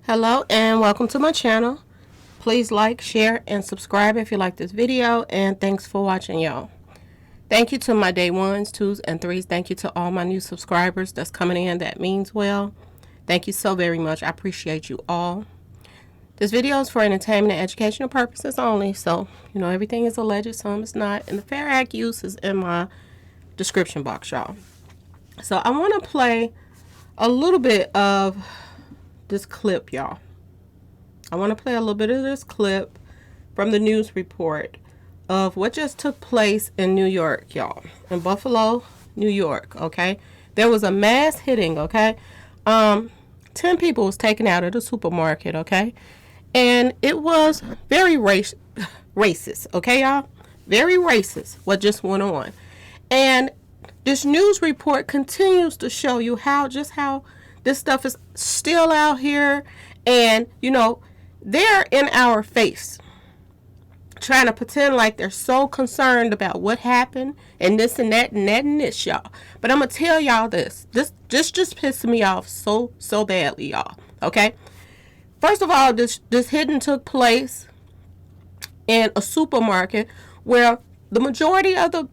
Hello and welcome to my channel. Please like, share, and subscribe if you like this video, and thanks for watching, y'all. Thank you to my day ones, twos, and threes. Thank you to all my new subscribers that's coming in. That means well. Thank you so very much. I appreciate you all. This video is for entertainment and educational purposes only, so everything is alleged, some is not, and the Fair Act use is in my description box, y'all. So I want to play a little bit of this clip, y'all. I want to play a little bit of this clip from the news report of what just took place in New York, y'all. In Buffalo, New York, okay? There was a mass hitting, okay? 10 people was taken out of the supermarket, okay? And it was very racist, okay, y'all? Very racist what just went on. And this news report continues to show you how this stuff is still out here, and they're in our face trying to pretend like they're so concerned about what happened and this and that and that and this, y'all. But I'm gonna tell y'all this just pissed me off so badly, y'all. Okay, first of all, this hitting took place in a supermarket where the majority of the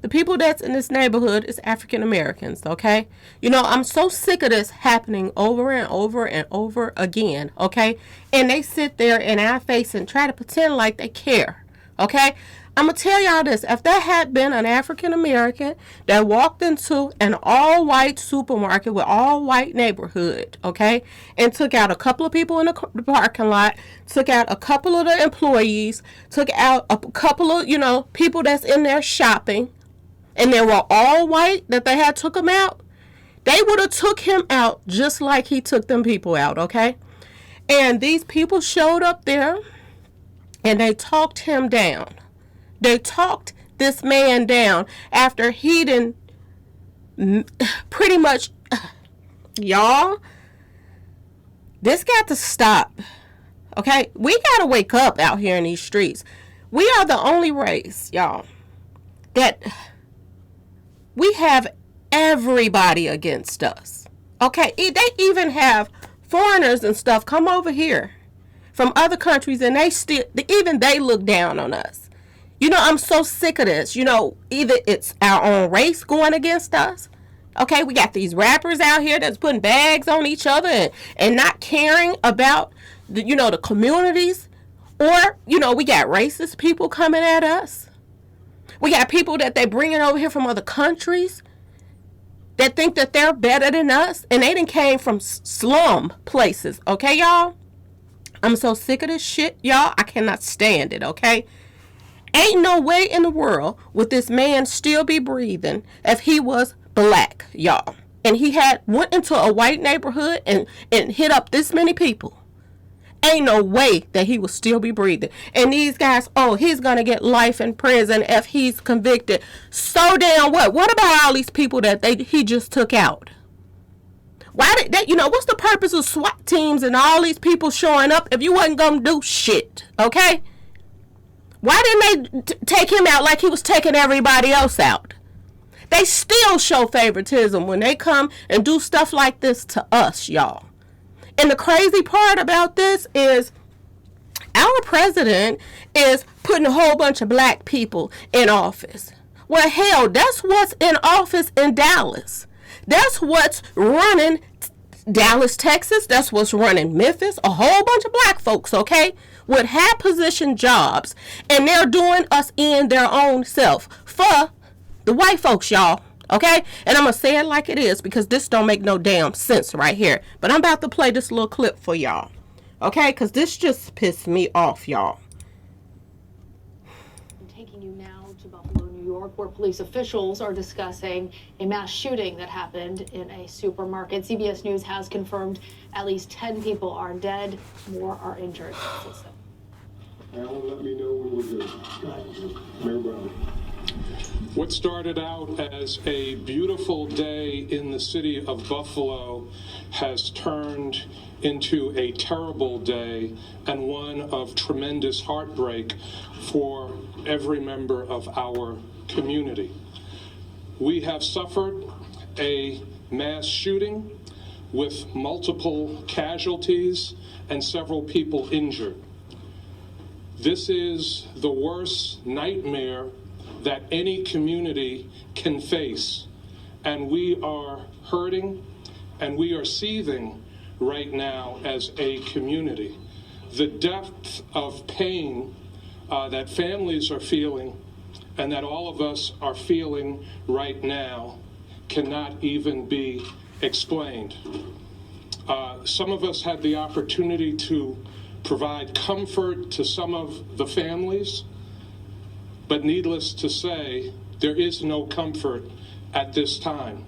people that's in this neighborhood is African Americans, okay? I'm so sick of this happening over and over and over again, okay? And they sit there in our face and try to pretend like they care, okay? I'm going to tell y'all this. If there had been an African American that walked into an all-white supermarket with all-white neighborhood, okay, and took out a couple of people in the parking lot, took out a couple of the employees, took out a couple of, people that's in there shopping, and they were all white that they had took him out, they would have took him out just like he took them people out, okay? And these people showed up there, and they talked him down. They talked this man down after he didn't pretty much, y'all, this got to stop, okay? We got to wake up out here in these streets. We are the only race, y'all, that we have everybody against us. Okay, they even have foreigners and stuff come over here from other countries, and they look down on us. I'm so sick of this. Either it's our own race going against us. Okay, we got these rappers out here that's putting bags on each other and not caring about the communities, or we got racist people coming at us. We got people that they bringing over here from other countries that think that they're better than us, and they done came from slum places, okay, y'all? I'm so sick of this shit, y'all. I cannot stand it, okay? Ain't no way in the world would this man still be breathing if he was black, y'all. And he went into a white neighborhood and hit up this many people. Ain't no way that he will still be breathing. And these guys, he's going to get life in prison if he's convicted. So damn what? What about all these people that he just took out? Why did that? What's the purpose of SWAT teams and all these people showing up if you wasn't going to do shit? Okay? Why didn't they take him out like he was taking everybody else out? They still show favoritism when they come and do stuff like this to us, y'all. And the crazy part about this is our president is putting a whole bunch of black people in office. Well, hell, that's what's in office in Dallas. That's what's running Dallas, Texas. That's what's running Memphis. A whole bunch of black folks, okay, with high position jobs. And they're doing us in their own self for the white folks, y'all. Okay, and I'm going to say it like it is because this don't make no damn sense right here. But I'm about to play this little clip for y'all. Okay, because this just pissed me off, y'all. I'm taking you now to Buffalo, New York, where police officials are discussing a mass shooting that happened in a supermarket. CBS News has confirmed at least 10 people are dead, more are injured. Alan, let me know when we're good. Mayor Brown. What started out as a beautiful day in the city of Buffalo has turned into a terrible day and one of tremendous heartbreak for every member of our community. We have suffered a mass shooting with multiple casualties and several people injured. This is the worst nightmare that any community can face, and we are hurting and we are seething right now as a community. The depth of pain that families are feeling and that all of us are feeling right now cannot even be explained. Some of us had the opportunity to provide comfort to some of the families, but needless to say, there is no comfort at this time.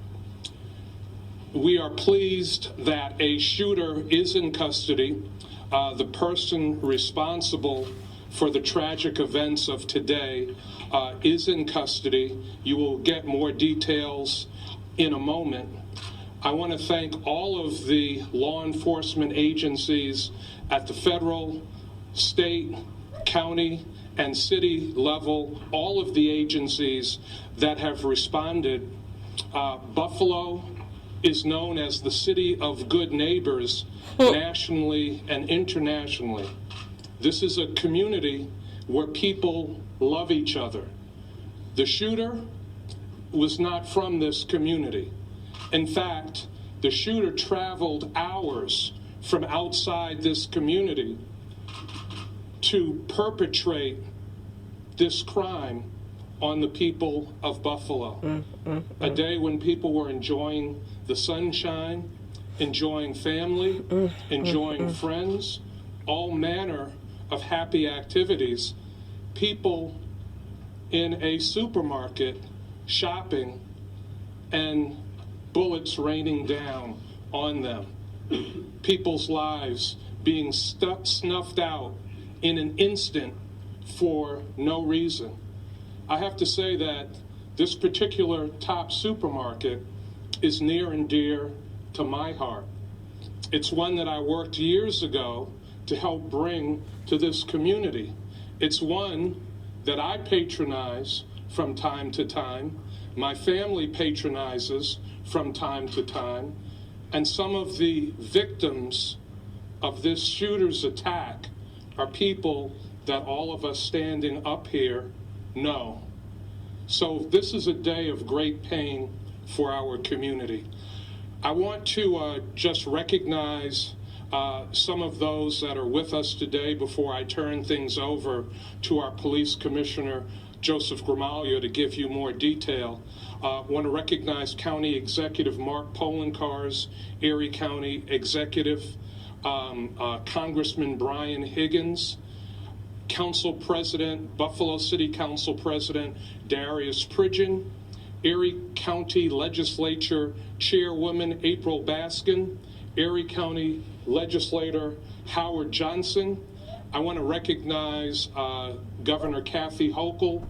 We are pleased that a shooter is in custody. The person responsible for the tragic events of today is in custody. You will get more details in a moment. I want to thank all of the law enforcement agencies at the federal, state, county, and city level, all of the agencies that have responded. Buffalo is known as the city of good neighbors nationally and internationally. This is a community where people love each other. The shooter was not from this community. In fact, the shooter traveled hours from outside this community to perpetrate this crime on the people of Buffalo. A day when people were enjoying the sunshine, enjoying family, enjoying friends, all manner of happy activities. People in a supermarket shopping and bullets raining down on them. People's lives being snuffed out in an instant for no reason. I have to say that this particular top supermarket is near and dear to my heart. It's one that I worked years ago to help bring to this community. It's one that I patronize from time to time. My family patronizes from time to time. And some of the victims of this shooter's attack are people that all of us standing up here know. So this is a day of great pain for our community. I want to just recognize some of those that are with us today before I turn things over to our police commissioner, Joseph Gramaglia, to give you more detail. I want to recognize County Executive Mark Polenkars, Erie County Executive, Congressman Brian Higgins, Council President, Buffalo City Council President Darius Pridgeon, Erie County Legislature Chairwoman April Baskin, Erie County Legislator Howard Johnson. I want to recognize Governor Kathy Hochul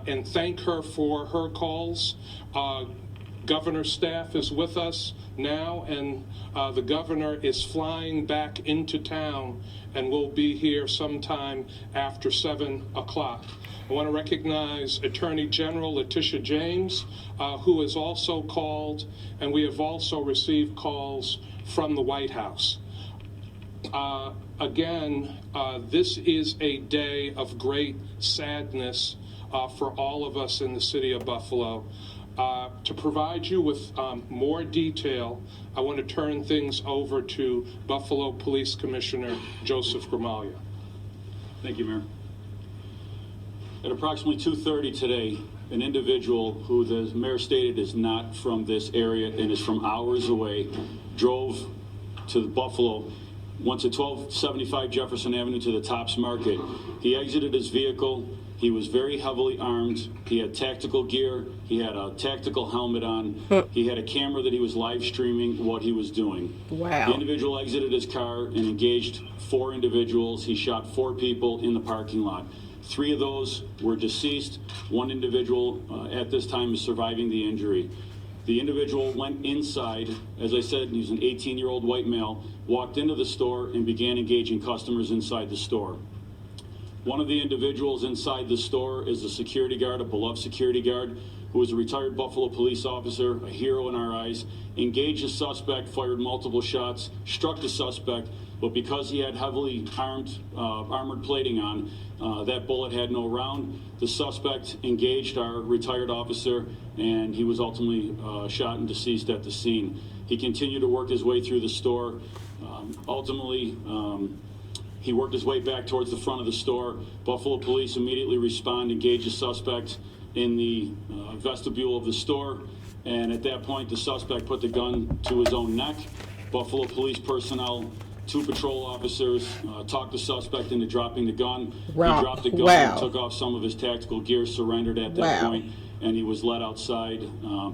and thank her for her calls. Governor's staff is with us now, and the governor is flying back into town and will be here sometime after 7 o'clock. I want to recognize Attorney General Letitia James, who has also called, and we have also received calls from the White House. Again, this is a day of great sadness for all of us in the city of Buffalo. To provide you with more detail, I want to turn things over to Buffalo Police Commissioner Joseph Gramaglia. Thank you, Mayor. At approximately 2:30 today, an individual who the mayor stated is not from this area and is from hours away drove to Buffalo, went to 1275 Jefferson Avenue to the Tops Market. He exited his vehicle. He was very heavily armed. He had tactical gear. He had a tactical helmet on. He had a camera that he was live streaming what he was doing. Wow. The individual exited his car and engaged 4 individuals. He shot 4 people in the parking lot. 3 of those were deceased. 1 individual at this time is surviving the injury. The individual went inside. As I said, he's an 18-year-old white male, walked into the store and began engaging customers inside the store. One of the individuals inside the store is a security guard, a beloved security guard. who was a retired Buffalo police officer, a hero in our eyes, engaged the suspect, fired multiple shots, struck the suspect, but because he had heavily armored plating on, that bullet had no round. The suspect engaged our retired officer, and he was ultimately shot and deceased at the scene. He continued to work his way through the store. Ultimately, he worked his way back towards the front of the store. Buffalo police immediately respond, engage the suspect in the vestibule of the store, and at that point, the suspect put the gun to his own neck. Buffalo police personnel, 2 patrol officers, talked the suspect into dropping the gun. Wow. He dropped the gun, Wow. took off some of his tactical gear, surrendered at that Wow. point, and he was led outside,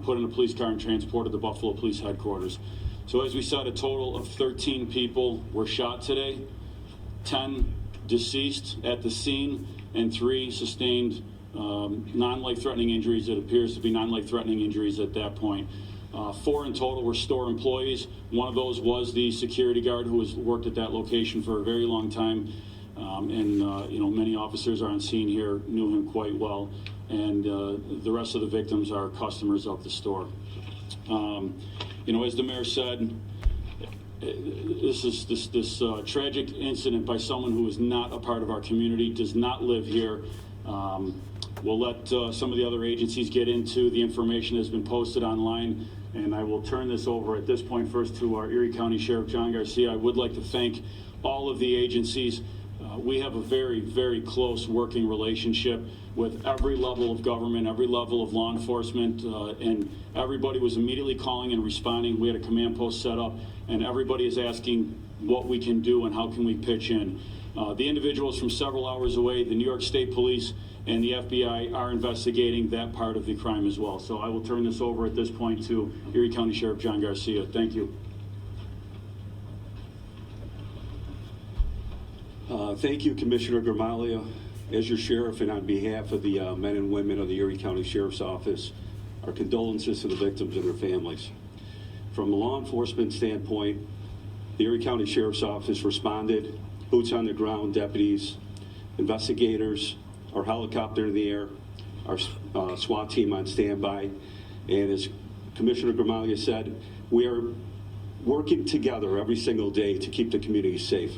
put in a police car, and transported to Buffalo Police Headquarters. So as we said, a total of 13 people were shot today, 10 deceased at the scene, and 3 sustained non-life-threatening injuries. It appears to be non-life-threatening injuries at that point. 4 in total were store employees. One of those was the security guard who has worked at that location for a very long time. Many officers on scene here knew him quite well. And the rest of the victims are customers of the store. As the mayor said, this tragic incident by someone who is not a part of our community, does not live here. We'll let some of the other agencies get into the information that's been posted online, and I will turn this over at this point first to our Erie County Sheriff, John Garcia. I would like to thank all of the agencies. We have a very, very close working relationship with every level of government, every level of law enforcement, and everybody was immediately calling and responding. We had a command post set up, and everybody is asking what we can do and how can we pitch in. The individuals from several hours away, the New York State Police and the FBI are investigating that part of the crime as well. So I will turn this over at this point to Erie County Sheriff John Garcia. Thank you. Thank you, Commissioner Gramaglia. As your sheriff and on behalf of the men and women of the Erie County Sheriff's Office, our condolences to the victims and their families. From a law enforcement standpoint, the Erie County Sheriff's Office responded, boots on the ground, deputies, investigators, our helicopter in the air, our SWAT team on standby, and as Commissioner Gramaglia said, we are working together every single day to keep the community safe.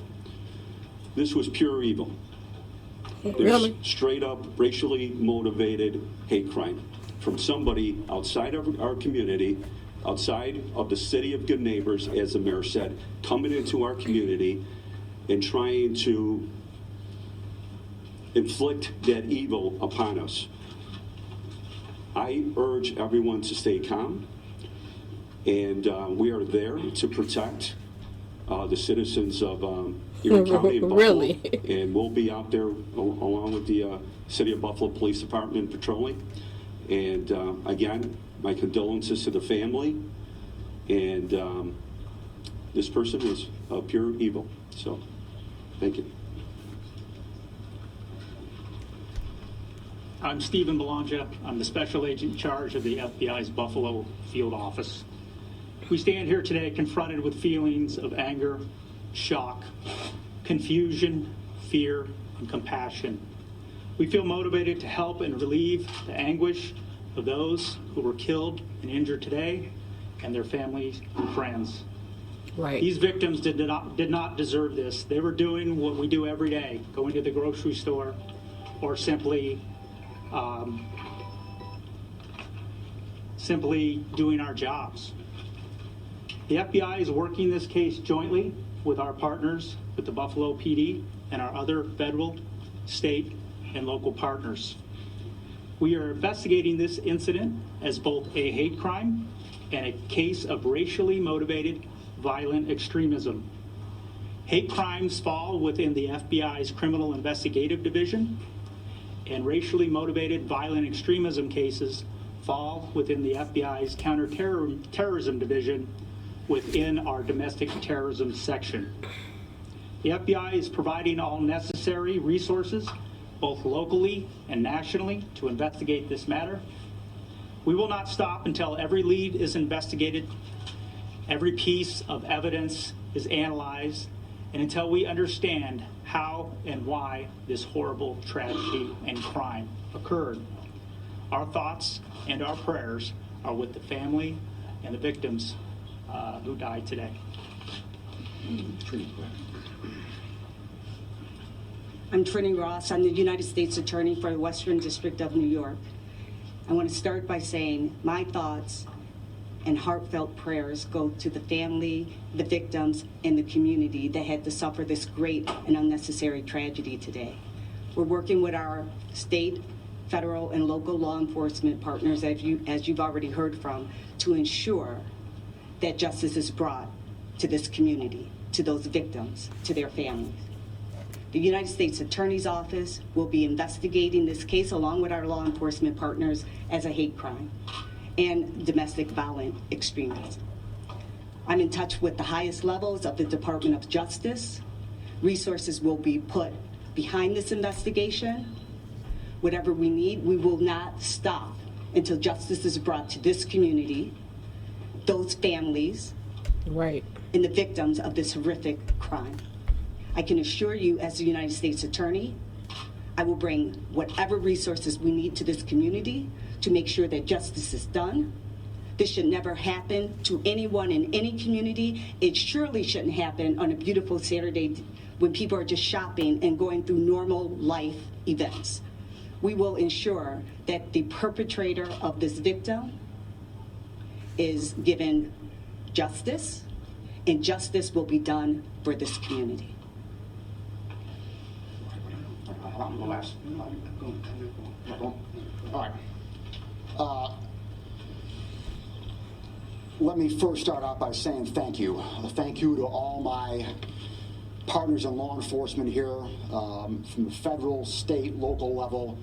This was pure evil. Really? There's straight up racially motivated hate crime from somebody outside of our community, outside of the city of good neighbors, as the mayor said, coming into our community and trying to inflict that evil upon us. I urge everyone to stay calm, and we are there to protect the citizens of Erie County and Buffalo. Really? And we'll be out there along with the City of Buffalo Police Department patrolling. And again, my condolences to the family. And this person is pure evil. So, thank you. I'm Stephen Belongia. I'm the special agent in charge of the FBI's Buffalo field office. We stand here today confronted with feelings of anger, shock, confusion, fear, and compassion. We feel motivated to help and relieve the anguish of those who were killed and injured today and their families and friends. Right. These victims did not deserve this. They were doing what we do every day, going to the grocery store or simply doing our jobs. The FBI is working this case jointly with our partners, with the Buffalo PD and our other federal, state, and local partners. We are investigating this incident as both a hate crime and a case of racially motivated violent extremism. Hate crimes fall within the FBI's Criminal Investigative Division, and racially motivated violent extremism cases fall within the FBI's Counterterrorism Division within our Domestic Terrorism section. The FBI is providing all necessary resources, both locally and nationally, to investigate this matter. We will not stop until every lead is investigated, every piece of evidence is analyzed, and until we understand how and why this horrible tragedy and crime occurred. Our thoughts and our prayers are with the family and the victims who died today. I'm Trini Ross. I'm the United States Attorney for the Western District of New York. I want to start by saying my thoughts and heartfelt prayers go to the family, the victims, and the community that had to suffer this great and unnecessary tragedy today. We're working with our state, federal, and local law enforcement partners, as you've already heard from, to ensure that justice is brought to this community, to those victims, to their families. The United States Attorney's Office will be investigating this case along with our law enforcement partners as a hate crime and domestic violent extremism. I'm in touch with the highest levels of the Department of Justice. Resources will be put behind this investigation. Whatever we need, we will not stop until justice is brought to this community, those families, Right. and the victims of this horrific crime. I can assure you, as the United States Attorney, I will bring whatever resources we need to this community to make sure that justice is done. This should never happen to anyone in any community. It surely shouldn't happen on a beautiful Saturday when people are just shopping and going through normal life events. We will ensure that the perpetrator of this victim is given justice, and justice will be done for this community. All right. Let me first start out by saying thank you. Thank you to all my partners in law enforcement here, from the federal, state, local level.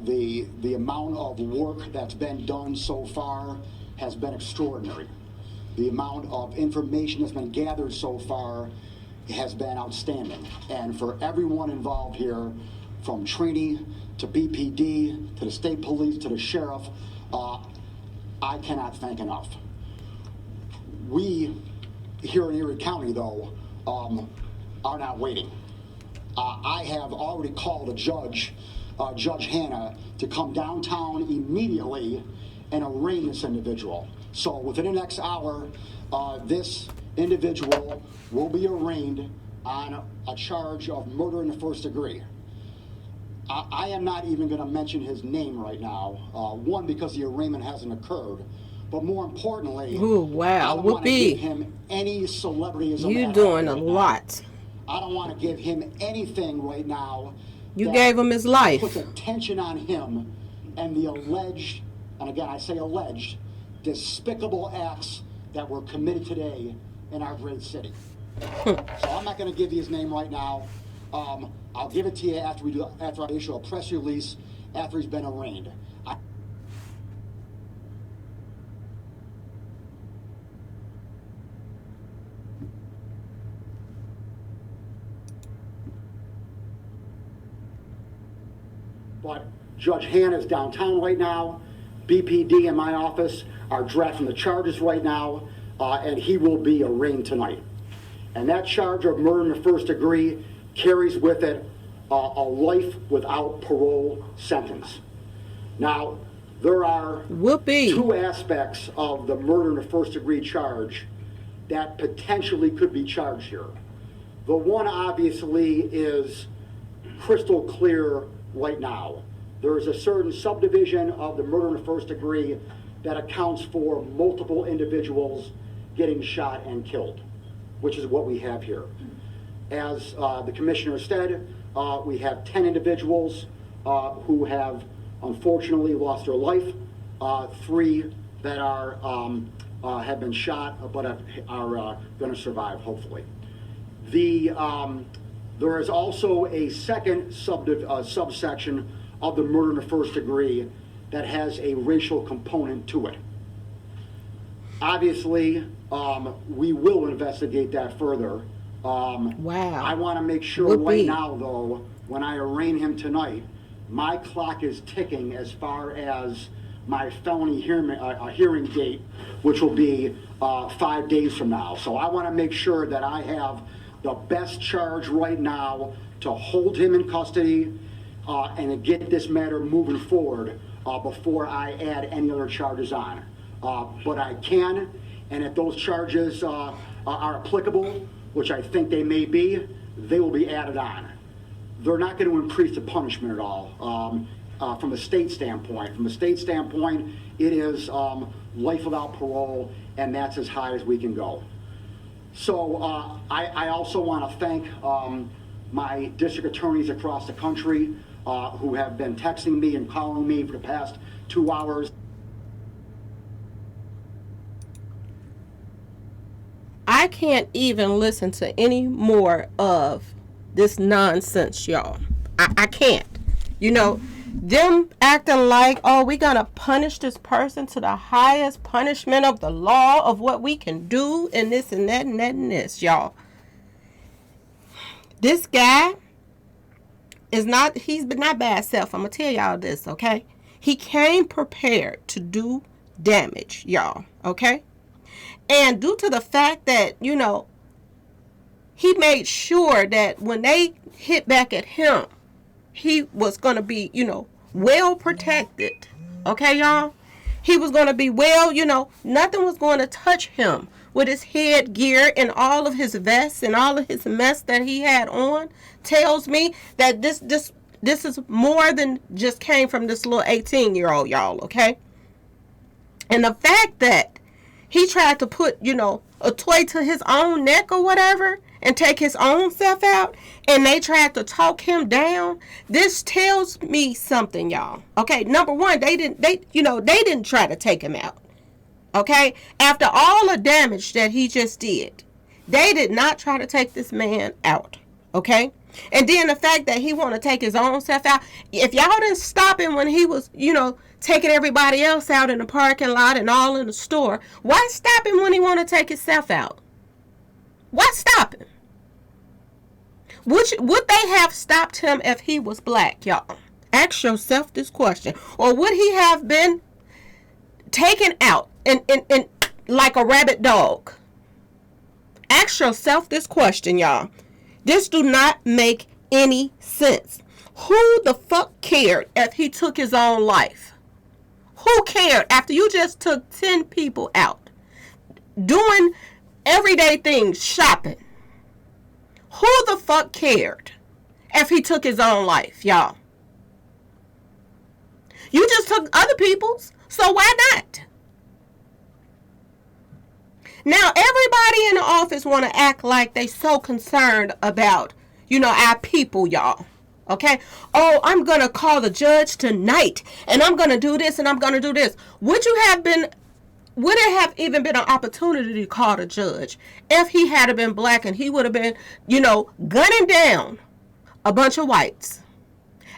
The amount of work that's been done so far has been extraordinary. The amount of information that's been gathered so far has been outstanding. And for everyone involved here, from Trini to BPD to the state police to the sheriff, I cannot thank enough. We here in Erie County, though, are not waiting. I have already called a judge, Judge Hanna, to come downtown immediately and arraign this individual. So within the next hour, this individual will be arraigned on a charge of murder in the first degree. I am not even going to mention his name right now. One, because the arraignment hasn't occurred, but more importantly, Ooh, wow, I don't want to whoopee. give him any celebrityism. You at doing all a right now. lot. I don't want to give him anything right now. You that gave him his life. puts attention on him and the alleged, and again I say alleged, despicable acts that were committed today in our great city. So I'm not going to give you his name right now. I'll give it to you after I issue a press release after he's been arraigned. But Judge Hanna is downtown right now. BPD in my office are drafting the charges right now, and he will be arraigned tonight. And that charge of murder in the first degree carries with it a life without parole sentence. Now, there are Whoopee. two aspects of the murder in the first degree charge that potentially could be charged here. The one obviously is crystal clear right now. There is a certain subdivision of the murder in the first degree that accounts for multiple individuals getting shot and killed, which is what we have here. As the commissioner said, we have 10 individuals who have unfortunately lost their life, 3 that have been shot but are going to survive, hopefully. There is also a second subsection of the murder in the first degree that has a racial component to it. Obviously, we will investigate that further. Wow. I want to make sure Whoopee. right now, though, when I arraign him tonight, my clock is ticking as far as my felony hearing date, which will be 5 days from now. So I want to make sure that I have the best charge right now to hold him in custody and to get this matter moving forward before I add any other charges on. But I can, and if those charges are applicable, which I think they may be, they will be added on. They're not going to increase the punishment at all from a state standpoint. From a state standpoint, it is life without parole, and that's as high as we can go. So I also want to thank my district attorneys across the country who have been texting me and calling me for the past 2 hours. I can't even listen to any more of this nonsense, y'all. I can't. You know, them acting like, oh, we're going to punish this person to the highest punishment of the law of what we can do and this and that and that and this, y'all. This guy is not, he's not bad self. I'm going to tell y'all this, okay? He came prepared to do damage, y'all, okay? And due to the fact that, you know, he made sure that when they hit back at him, he was going to be, you know, well protected. Okay, y'all? He was going to be well, you know, nothing was going to touch him with his headgear and all of his vests and all of his mess that he had on. Tells me that this is more than just came from this little 18-year-old, y'all, okay? And the fact that he tried to put, you know, a toy to his own neck or whatever and take his own self out, and they tried to talk him down. This tells me something, y'all. Okay, number one, they didn't try to take him out. Okay, after all the damage that he just did, they did not try to take this man out. Okay, and then the fact that he want to take his own self out. If y'all didn't stop him when he was, you know, taking everybody else out in the parking lot and all in the store, why stop him when he want to take himself out? Why stop him? Would they have stopped him if he was black, y'all? Ask yourself this question. Or would he have been taken out in like a rabid dog? Ask yourself this question, y'all. This do not make any sense. Who the fuck cared if he took his own life? Who cared after you just took 10 people out? Doing everyday things, shopping. Who the fuck cared if he took his own life, y'all? You just took other people's, so why not? Now, everybody in the office want to act like they so concerned about, you know, our people, y'all. Okay? Oh, I'm going to call the judge tonight, and I'm going to do this, and I'm going to do this. Would it have even been an opportunity to call the judge if he had been black and he would have been, you know, gunning down a bunch of whites?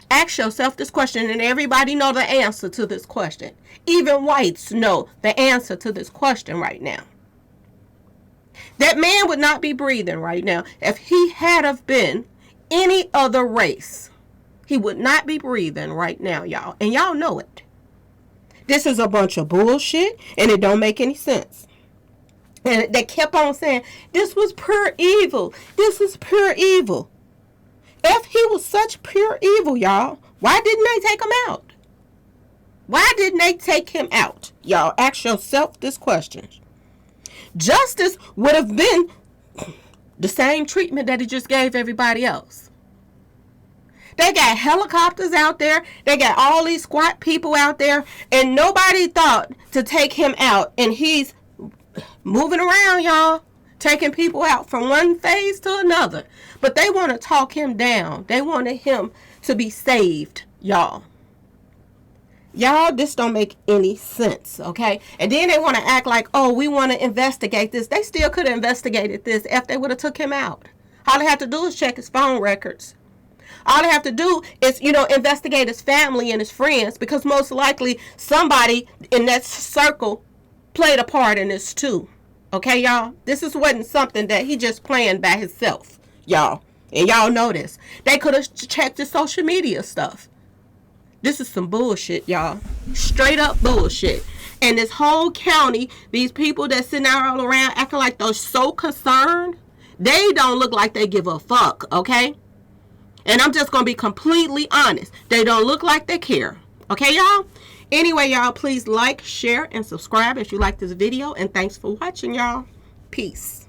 Ask yourself this question, and everybody know the answer to this question. Even whites know the answer to this question right now. That man would not be breathing right now if he had have been any other race. He would not be breathing right now, y'all. And y'all know it. This is a bunch of bullshit, and it don't make any sense. And they kept on saying, this was pure evil. This is pure evil. If he was such pure evil, y'all, why didn't they take him out? Why didn't they take him out? Y'all, ask yourself this question. Justice would have been the same treatment that he just gave everybody else. They got helicopters out there. They got all these squat people out there. And nobody thought to take him out. And he's moving around, y'all. Taking people out from one phase to another. But they want to talk him down. They wanted him to be saved, y'all. Y'all, this don't make any sense, okay? And then they want to act like, oh, we want to investigate this. They still could have investigated this if they would have took him out. All they have to do is check his phone records. All they have to do is, you know, investigate his family and his friends, because most likely somebody in that circle played a part in this too. Okay, y'all? This wasn't something that he just planned by himself, y'all. And y'all know this. They could have checked his social media stuff. This is some bullshit, y'all. Straight up bullshit. And this whole county, these people that sitting out all around acting like they're so concerned, they don't look like they give a fuck, okay? And I'm just going to be completely honest. They don't look like they care. Okay, y'all? Anyway, y'all, please like, share, and subscribe if you like this video. And thanks for watching, y'all. Peace.